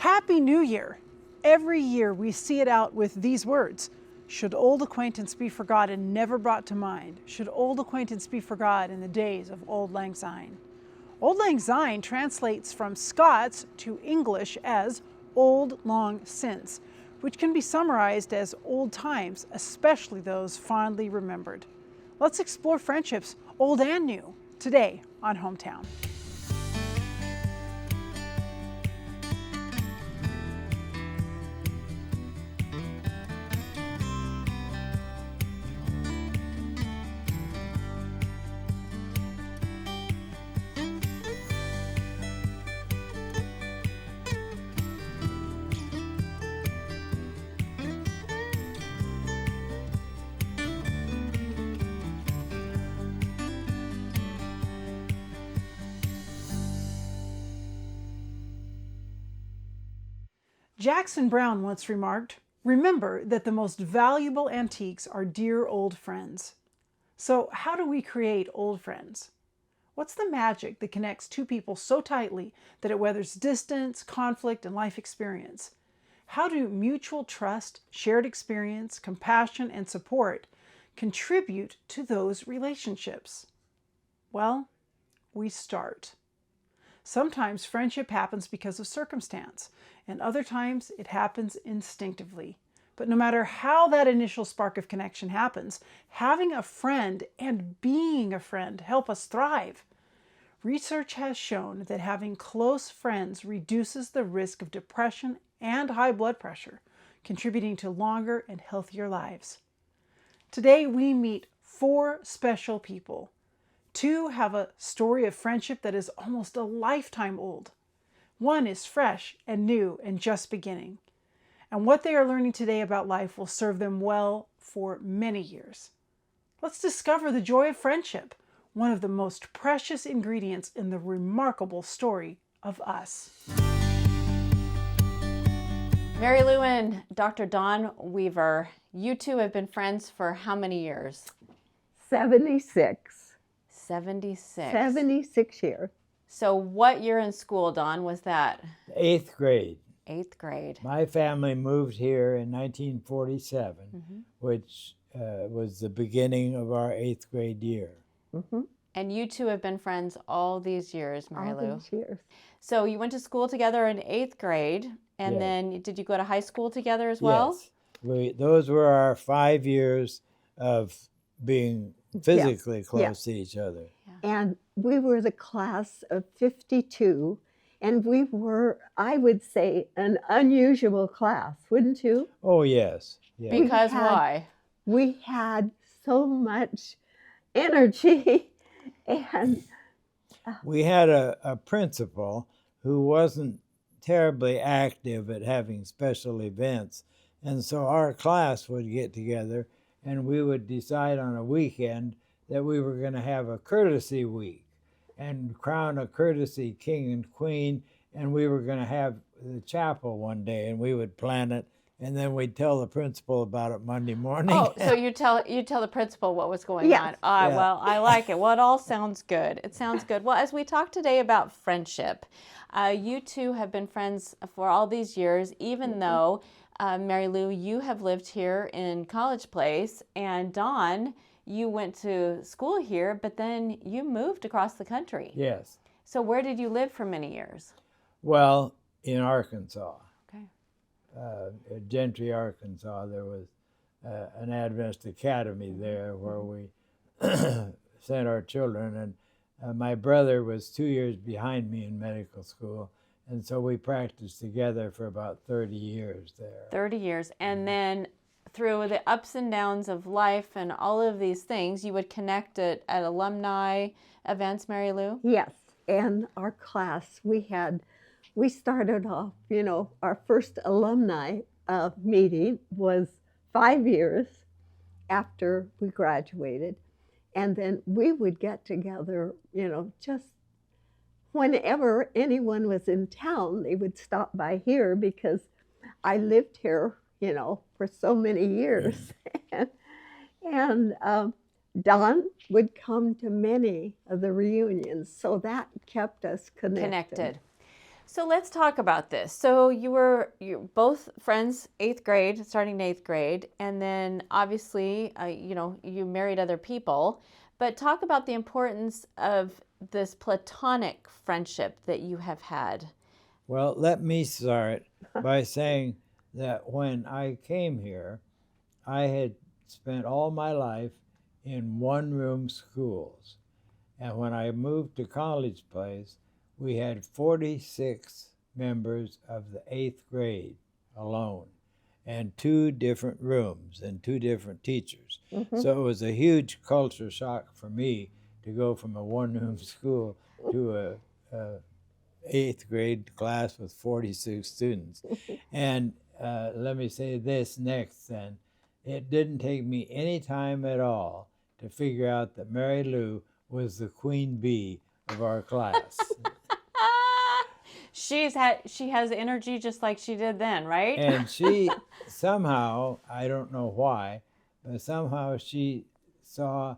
Happy New Year! Every year we see it out with these words. Should old acquaintance be forgot and never brought to mind? Should old acquaintance be forgot in the days of Auld Lang Syne? Auld Lang Syne translates from Scots to English as old long since, which can be summarized as old times, especially those fondly remembered. Let's explore friendships, old and new, today on Hometown. Jackson Browne once remarked, "Remember that the most valuable antiques are dear old friends." So how do we create old friends? What's the magic that connects two people so tightly that it weathers distance, conflict, and life experience? How do mutual trust, shared experience, compassion, and support contribute to those relationships? Well, we start. Sometimes friendship happens because of circumstance, and other times it happens instinctively. But no matter how that initial spark of connection happens, having a friend and being a friend help us thrive. Research has shown that having close friends reduces the risk of depression and high blood pressure, contributing to longer and healthier lives. Today we meet 4 special people. 2 have a story of friendship that is almost a lifetime old. 1 is fresh and new and just beginning. And what they are learning today about life will serve them well for many years. Let's discover the joy of friendship, one of the most precious ingredients in the remarkable story of us. Mary Lou and Dr. Dawn Weaver, you two have been friends for how many years? 76. 76. 76 years. So what year in school, Dawn, was that? 8th grade. 8th grade. My family moved here in 1947, which was the beginning of our 8th grade year. And you two have been friends all these years, Mary Lou. All these years. So you went to school together in 8th grade, and Yes. Then did you go to high school together as well? Yes. Those were our 5 years of being physically close to each other. And we were the class of 52, and we were, I would say, an unusual class, wouldn't you? Oh, yes. Yes. Because why? We had so much energy, and We had a principal who wasn't terribly active at having special events. And so our class would get together and we would decide on a weekend that we were going to have a courtesy week and crown a courtesy king and queen. And we were going to have the chapel one day and we would plan it. And then we'd tell the principal about it Monday morning. Oh, so you tell the principal what was going Yes. on. Well, I like it. Well, it all sounds good. It sounds good. Well, as we talk today about friendship, you two have been friends for all these years, even though, Mary Lou, you have lived here in College Place, and Dawn, you went to school here, but then you moved across the country. Yes. So where did you live for many years? Well, in Arkansas. Okay. Gentry, Arkansas, there was an Adventist academy there where we sent our children. And my brother was 2 years behind me in medical school. And so we practiced together for about 30 years there. 30 years. And then through the ups and downs of life and all of these things, you would connect at alumni events, Mary Lou? yes, and our class, we started off, our first alumni meeting was 5 years after we graduated. And then we would get together, just whenever anyone was in town, they would stop by here because I lived here, for so many years. and Don would come to many of the reunions, so that kept us connected. So let's talk about this. So you're both friends, 8th grade, starting 8th grade, and then obviously, you married other people. But talk about the importance of this platonic friendship that you have had. Well, let me start by saying that when I came here, I had spent all my life in one-room schools. And when I moved to College Place, we had 46 members of the 8th grade alone, and 2 different rooms and 2 different teachers. So it was a huge culture shock for me to go from a one-room school to a 8th grade class with 46 students. And let me say this next then. It didn't take me any time at all to figure out that Mary Lou was the queen bee of our class. She has energy just like she did then, right? And she somehow, I don't know why, but somehow she saw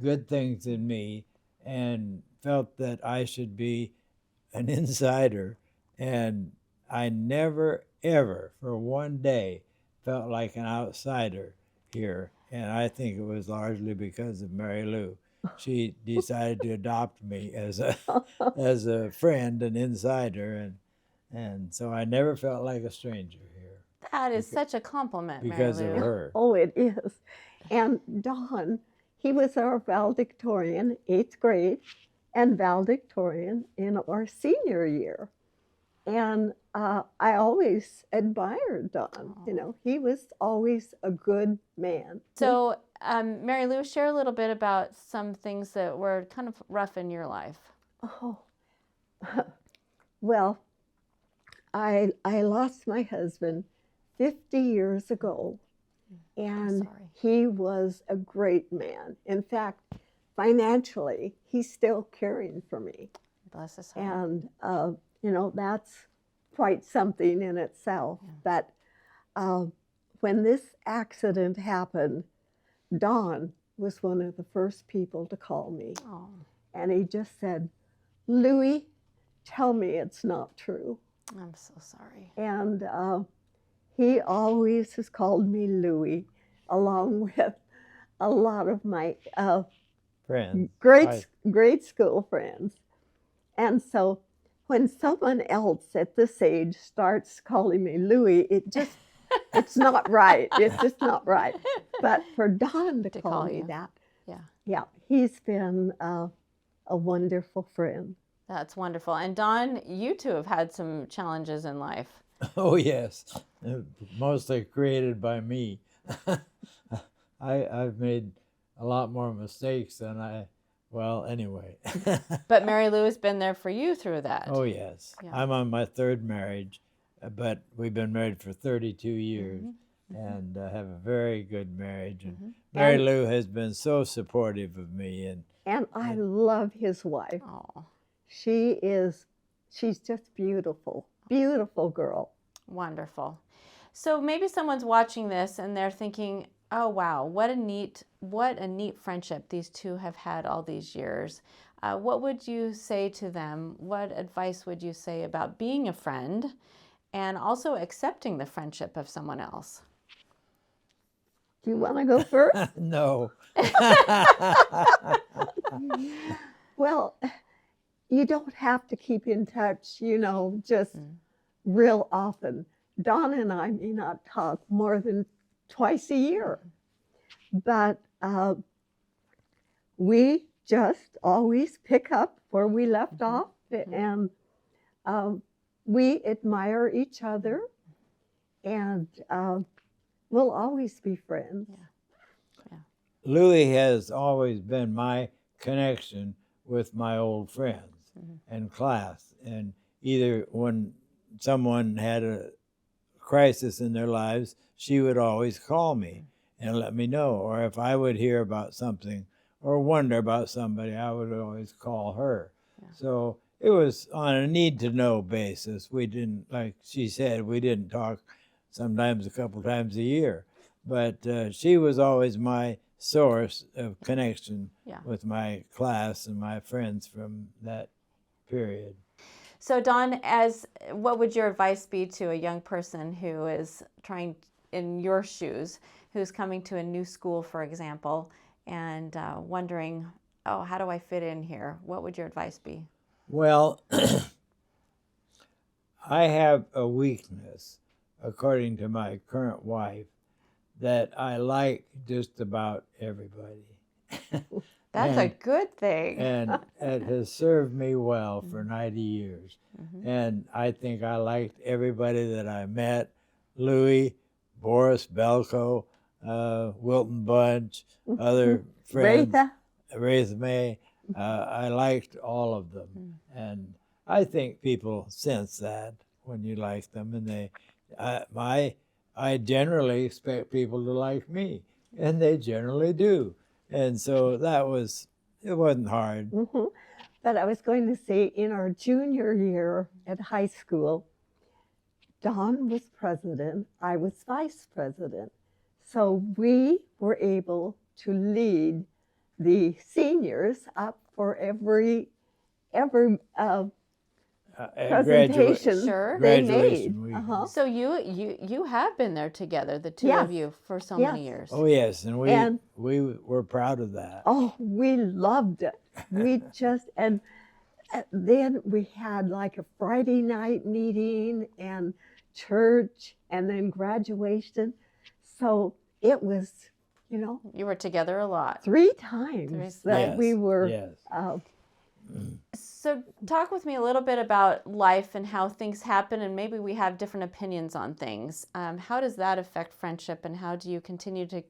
good things in me and felt that I should be an insider. And I never, ever, for one day, felt like an outsider here. And I think it was largely because of Mary Lou. She decided to adopt me as a friend, an insider, and so I never felt like a stranger here. That is such a compliment, because Mary of Lou. her. Oh, it is. And Don, he was our valedictorian, 8th grade, and valedictorian in our senior year. And I always admired Don. You know, he was always a good man. So, Mary Lou, share a little bit about some things that were kind of rough in your life. Oh, well, I lost my husband 50 years ago, and he was a great man. In fact, financially, he's still caring for me. Bless his heart. And, that's quite something in itself. Yeah. But when this accident happened, Don was one of the first people to call me. Oh. And he just said, "Louie, tell me it's not true." I'm so sorry. And he always has called me Louie, along with a lot of my Friends. great school friends. And so when someone else at this age starts calling me Louie, it's not right. It's just not right. But for Don to call me you. that, Yeah, he's been a wonderful friend. that's wonderful. And Don, you two have had some challenges in life. Oh, yes. Mostly created by me. I've made a lot more mistakes than anyway. But Mary Lou has been there for you through that. Oh, yes. Yeah. I'm on my 3rd marriage, but we've been married for 32 years and have a very good marriage. And Mary Lou has been so supportive of me. And I love his wife. Oh, She's just beautiful, beautiful girl. wonderful. So maybe someone's watching this and they're thinking, oh, wow, what a neat friendship these two have had all these years. What would you say to them? What advice would you say about being a friend and also accepting the friendship of someone else? Do you want to go first? No. Well, you don't have to keep in touch, just real often. Don and I may not talk more than twice a year, but we just always pick up where we left off, and we admire each other, and we'll always be friends. Yeah. Louie has always been my connection with my old friends and class. And either when someone had a crisis in their lives, she would always call me and let me know. Or if I would hear about something or wonder about somebody, I would always call her. Yeah. So it was on a need-to-know basis. We didn't, like she said, we didn't talk sometimes a couple times a year. But she was always my source of connection with my class and my friends from that period. So Dawn, what would your advice be to a young person who is trying in your shoes, who's coming to a new school, for example, and wondering, oh, how do I fit in here? What would your advice be? Well, I have a weakness, according to my current wife, that I like just about everybody. That's a good thing. And it has served me well for 90 years. And I think I liked everybody that I met. Louis, Boris, Belko, Wilton Bunch, other friends. Wraith May. I liked all of them. And I think people sense that when you like them. And I generally expect people to like me. And they generally do. And so it wasn't hard. But I was going to say, in our junior year at high school, Don was president, I was vice president. So we were able to lead the seniors up for every presentation Sure. they Graduation made. week. So you have been there together, the two of you, for so many years. Oh yes, and we were proud of that. Oh, we loved it. We just, and then we had like a Friday night meeting and church and then graduation. So it was, You were together a lot. 3 times that we were. Yes. So talk with me a little bit about life and how things happen, and maybe we have different opinions on things. How does that affect friendship, and how do you continue to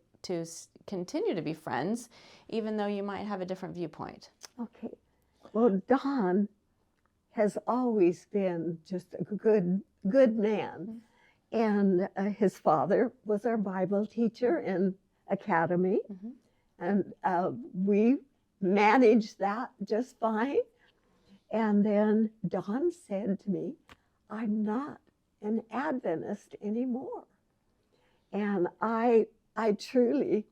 be friends, even though you might have a different viewpoint? Okay. Well, Don has always been just a good man. And his father was our Bible teacher in academy. And we managed that just fine. And then Don said to me, I'm not an Adventist anymore. And I truly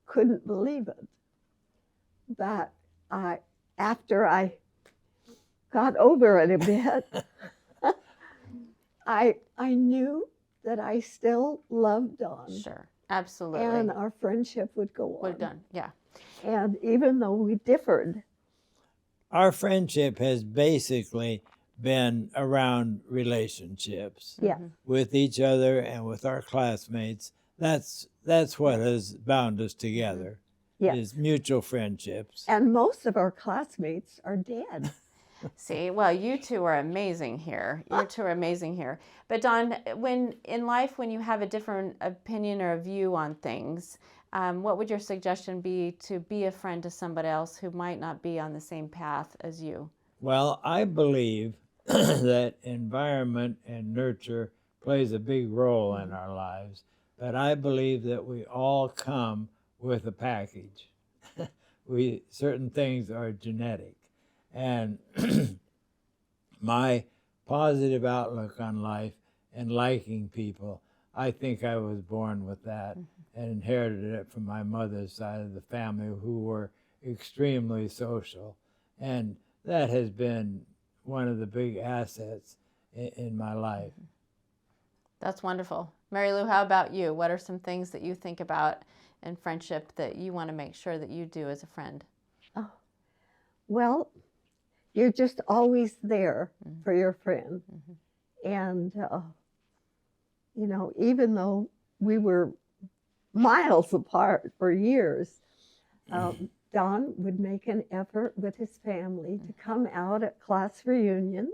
couldn't believe it. But after I got over it a bit, I knew that I still loved Don. Sure, absolutely. And our friendship would go on. Yeah. And even though we differed. Our friendship has basically been around relationships with each other and with our classmates. That's what has bound us together, is mutual friendships. And most of our classmates are dead. See, well, you two are amazing here. You two are amazing here. But Dawn, when you have a different opinion or a view on things, what would your suggestion be to be a friend to somebody else who might not be on the same path as you? Well, I believe that environment and nurture plays a big role in our lives, but I believe that we all come with a package. Certain things are genetic. And my positive outlook on life and liking people, I think I was born with that and inherited it from my mother's side of the family, who were extremely social. And that has been one of the big assets in my life. That's wonderful. Mary Lou, how about you? What are some things that you think about in friendship that you want to make sure that you do as a friend? Oh, well, you're just always there for your friend. And, even though we were miles apart for years, Don would make an effort with his family to come out at class reunions.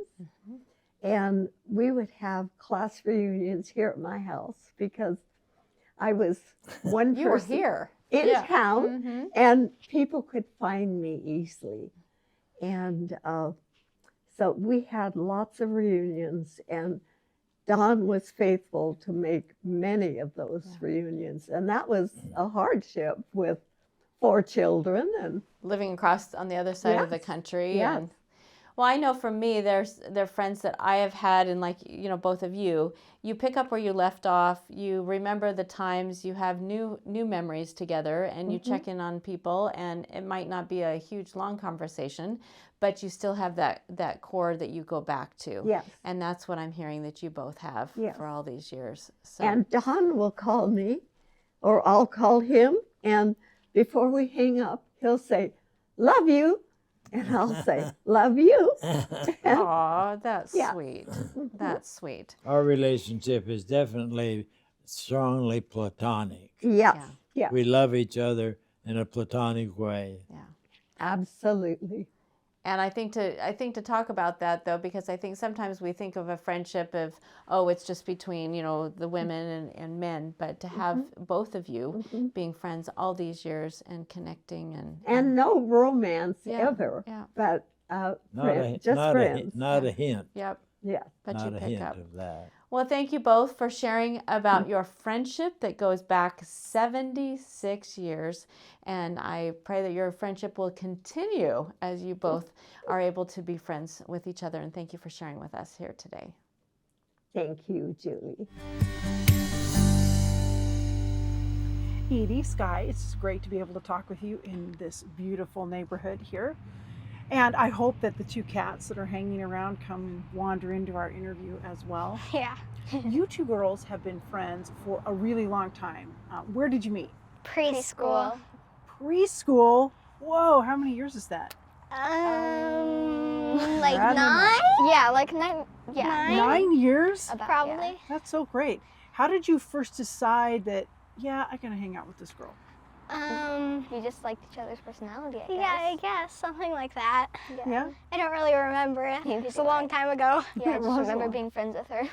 And we would have class reunions here at my house because I was one You were person here. in town, and people could find me easily. And so we had lots of reunions, and Don was faithful to make many of those reunions. And that was a hardship with 4 children and living across on the other side of the country. Yes. And Well, I know for me, there are friends that I have had, and like, you know, both of you, you pick up where you left off. You remember the times, you have new memories together, and you check in on people, and it might not be a huge long conversation, but you still have that core that you go back to. Yes. And that's what I'm hearing that you both have Yes. for all these years. So. And Don will call me, or I'll call him, and before we hang up, he'll say, "Love you," and I'll say, "Love you." Aw, that's Yeah. sweet. That's sweet. Our relationship is definitely strongly platonic. Yes. Yeah. Yeah. We love each other in a platonic way. Yeah. Absolutely. And I think to talk about that, though, because I think sometimes we think of a friendship of, oh, it's just between, you know, the women and men, but to have both of you being friends all these years and connecting And no romance Yeah, ever, yeah. but just friends. Not a hint. Yep. Yeah. But Not you a pick hint up. of that. Well, thank you both for sharing about your friendship that goes back 76 years. And I pray that your friendship will continue as you both are able to be friends with each other. And thank you for sharing with us here today. Thank you, Julie. Edie, Skye, it's great to be able to talk with you in this beautiful neighborhood here. And I hope that the two cats that are hanging around come wander into our interview as well. Yeah. You two girls have been friends for a really long time. Where did you meet? Preschool. Preschool? Whoa, how many years is that? Like Rather 9? Yeah, like 9. Yeah. 9 years? About, probably. That's so great. How did you first decide that, yeah, I'm going to hang out with this girl? We just liked each other's personality, I guess. Yeah, I guess. Something like that. Yeah? I don't really remember it. It's a long time ago. Yeah, I just remember being friends with her.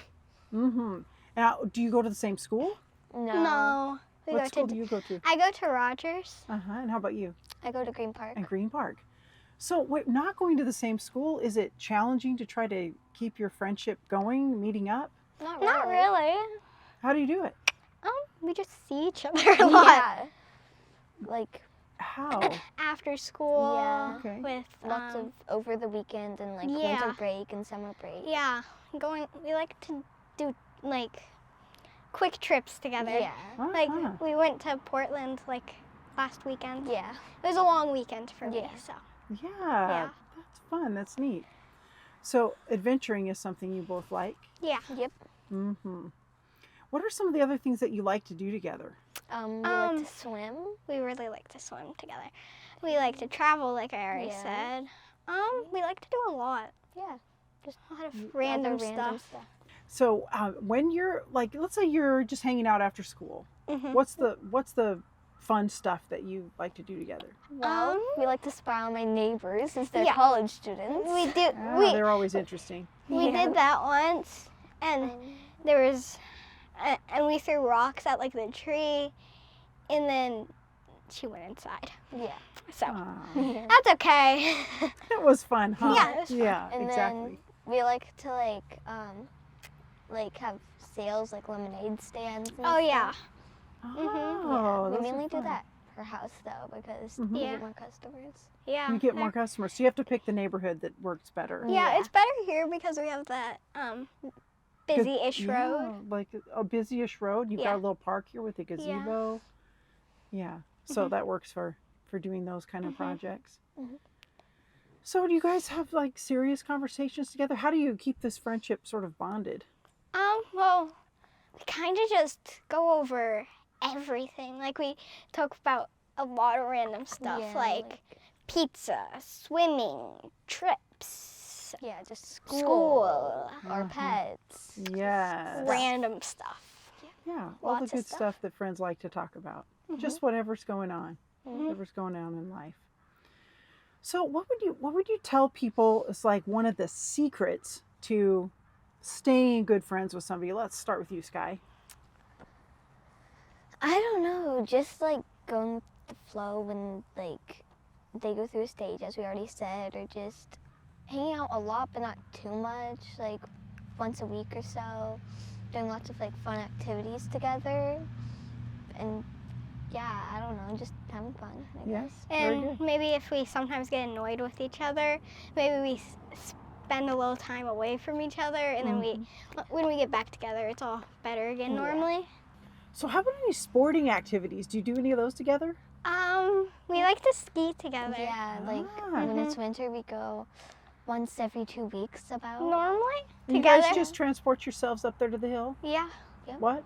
Mm-hmm. Now, do you go to the same school? No. What school do you go to? I go to Rogers. Uh-huh. And how about you? I go to Green Park. And Green Park. So, not going to the same school, is it challenging to try to keep your friendship going, meeting up? Not really. How do you do it? We just see each other a lot. Yeah. Like How? After school. Yeah. Okay. With lots of over the weekend and like yeah. winter break and summer break. Yeah. We like to do like quick trips together. Yeah. Like Uh-huh. we went to Portland like last weekend. Yeah. It was a long weekend for me. Yeah. So Yeah, that's fun. That's neat. So, adventuring is something you both like? yeah. Yep. Mm-hmm. What are some of the other things that you like to do together? We like to swim. We really like to swim together. We like to travel, like I already Yeah. said. We like to do a lot. Yeah. Just A lot of other random stuff. So, when you're like, let's say you're just hanging out after school, Mhm. what's the fun stuff that you like to do together? Well, we like to spy on my neighbors since they're Yeah. college students. We do. They're always interesting. We did that once, and there was, and we threw rocks at like the tree, and then she went inside. Yeah. So Aw, that's okay. it was fun, huh? Yeah, it was fun. Yeah, And exactly. then we like to like have sales like lemonade stands. And Oh yeah. stuff. Oh, We those are mainly do fun. that for house though because Mhm. we Yeah. get more customers. Yeah. You get more customers, so you have to pick the neighborhood that works better. Yeah, Yeah. it's better here because we have that busy-ish road. Yeah, like a busy-ish road. You've got Yeah. a little park here with a gazebo. Yeah, so that works for doing those kind of projects. Mhm. So do you guys have like serious conversations together? How do you keep this friendship sort of bonded? Well, we kind of just go over everything. Like we talk about a lot of random stuff, Yeah, like pizza, swimming, trips, Yeah, just school, our pets. Yes. random stuff. Yeah, all Lots the of good stuff that friends like to talk about. Just whatever's going on. Whatever's going on in life. So what would you tell people is like one of the secrets to staying good friends with somebody? Let's start with you, Skye. I don't know, just like going with the flow when like they go through a stage, as we already said, or just hanging out a lot but not too much, like once a week or so, doing lots of like fun activities together, and Yeah, I don't know, just having fun, I Yes. guess. Very And good. maybe if we sometimes get annoyed with each other, maybe we spend a little time away from each other, and then when we get back together, it's all better again normally. So how about any sporting activities? Do you do any of those together? We like to ski together. Yeah, like when it's winter, we go once every 2 weeks about. Normally You together. guys just transport yourselves up there to the hill? Yeah. What?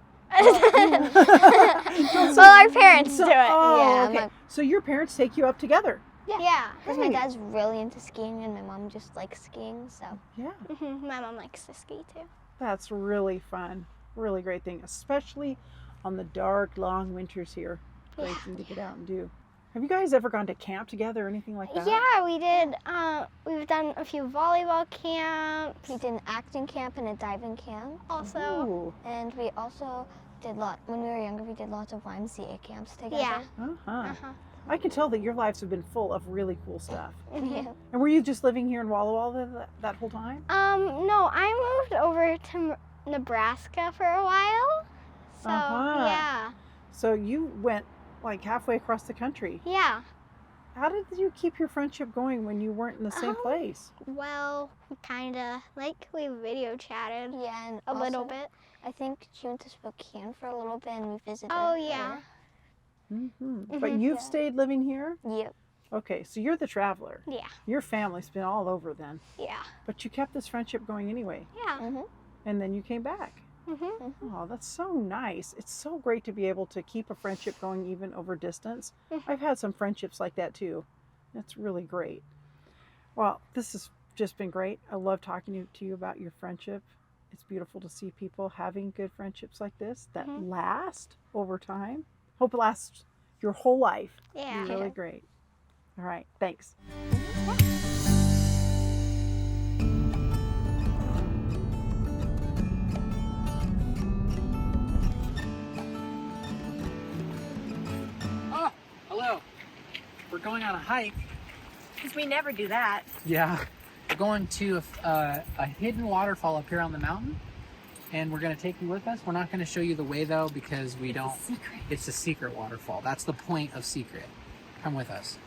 Well, our parents do it. Oh, Yeah, okay. my- So your parents take you up together? Yeah. Because my dad's really into skiing and my mom just likes skiing, so. Yeah. My mom likes to ski too. That's really fun. Really great thing, especially on the dark, long winters here. Great thing to get out and do. Have you guys ever gone to camp together or anything like that? Yeah, we did. We've done a few volleyball camps. We did an acting camp and a diving camp. Also, Ooh. And we also did when we were younger, we did lots of YMCA camps together. yeah. Uh-huh. I can tell that your lives have been full of really cool stuff. Yeah. And were you just living here in Walla Walla that whole time? No, I moved over to Nebraska for a while. So Uh-huh. So you went like halfway across the country. yeah. How did you keep your friendship going when you weren't in the same place? Well, kinda like we video chatted Yeah, and a little also, bit. I think she went to Spokane for a little bit and we visited. Oh yeah. But you've Yeah. stayed living here? There. Yep. Okay, so you're the traveler. Yeah. Your family's been all over then. Yeah. But you kept this friendship going anyway. Yeah. Mhm. And then you came back. Oh, that's so nice. It's so great to be able to keep a friendship going even over distance. I've had some friendships like that too. That's really great. Well, this has just been great. I love talking to you about your friendship. It's beautiful to see people having good friendships like this that last over time. Hope it lasts your whole life. Yeah. Really great. All right, thanks. Oh, hello. We're going on a hike. Because we never do that. Yeah. We're going to a hidden waterfall up here on the mountain. And we're going to take you with us. We're not going to show you the way, though, because we don't. Secret. It's a secret waterfall. That's the point of secret. Come with us.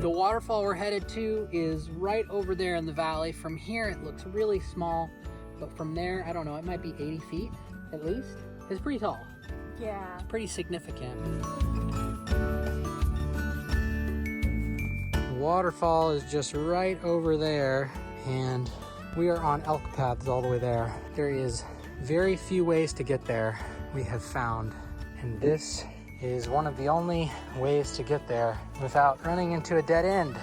The waterfall we're headed to is right over there in the valley. From here, it looks really small, but from there, I don't know, it might be 80 feet at least. It's pretty tall. Yeah. It's pretty significant. The waterfall is just right over there, and we are on elk paths all the way there. There is very few ways to get there, we have found, and this is one of the only ways to get there without running into a dead end.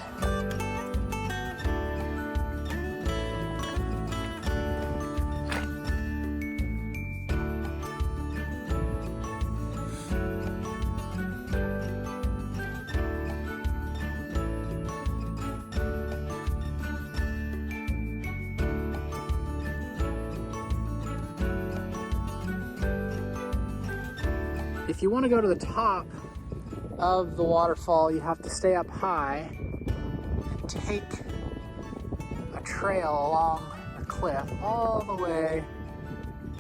If you want to go to the top of the waterfall, you have to stay up high and take a trail along the cliff all the way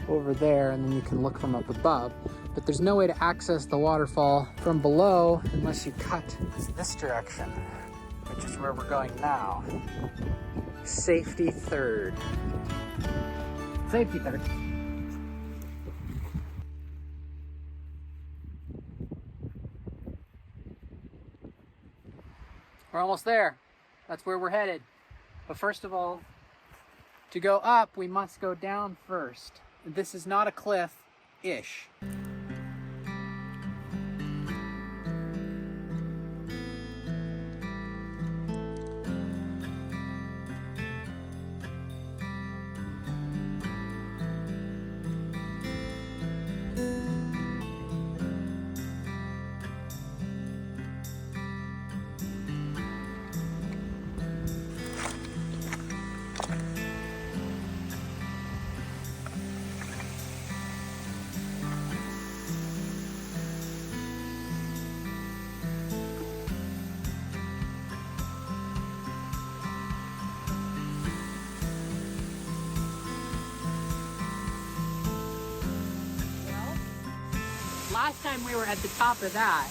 over there, and then you can look from up above. But there's no way to access the waterfall from below unless you cut this direction, which is where we're going now. Safety third. Safety third. We're almost there. That's where we're headed. But first of all, to go up, we must go down first. This is not a cliff-ish. Last time we were at the top of that,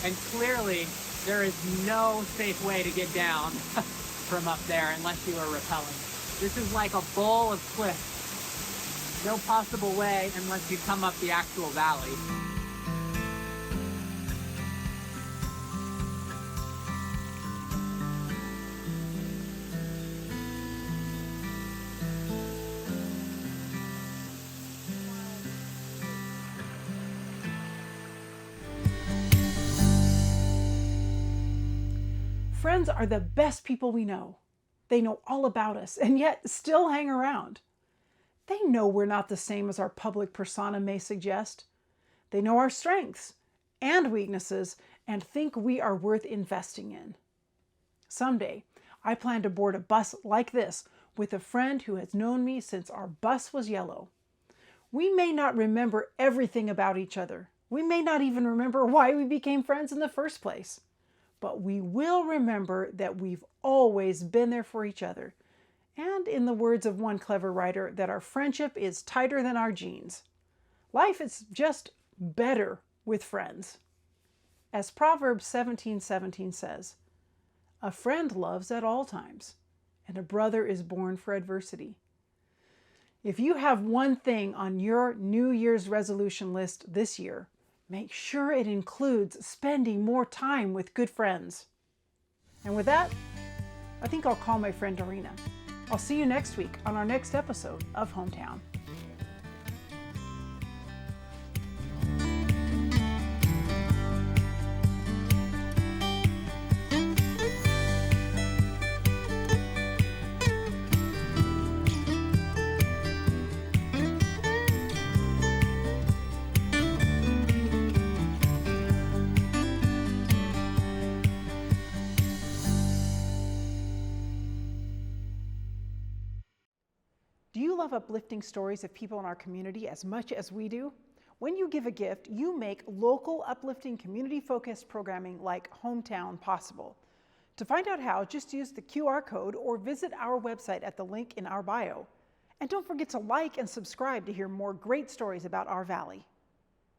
and clearly there is no safe way to get down from up there unless you are rappelling. This is like a bowl of cliffs. No possible way unless you come up the actual valley. Friends are the best people we know. They know all about us and yet still hang around. They know we're not the same as our public persona may suggest. They know our strengths and weaknesses and think we are worth investing in. Someday, I plan to board a bus like this with a friend who has known me since our bus was yellow. We may not remember everything about each other. We may not even remember why we became friends in the first place. But we will remember that we've always been there for each other. And in the words of one clever writer, that our friendship is tighter than our jeans. Life is just better with friends. As Proverbs 17:17 says, "A friend loves at all times, and a brother is born for adversity." If you have one thing on your New Year's resolution list this year, make sure it includes spending more time with good friends. And with that, I think I'll call my friend Dorina. I'll see you next week on our next episode of Hometown. Do you love uplifting stories of people in our community as much as we do? When you give a gift, you make local, uplifting, community-focused programming like Hometown possible. To find out how, just use the QR code or visit our website at the link in our bio. And don't forget to like and subscribe to hear more great stories about our valley.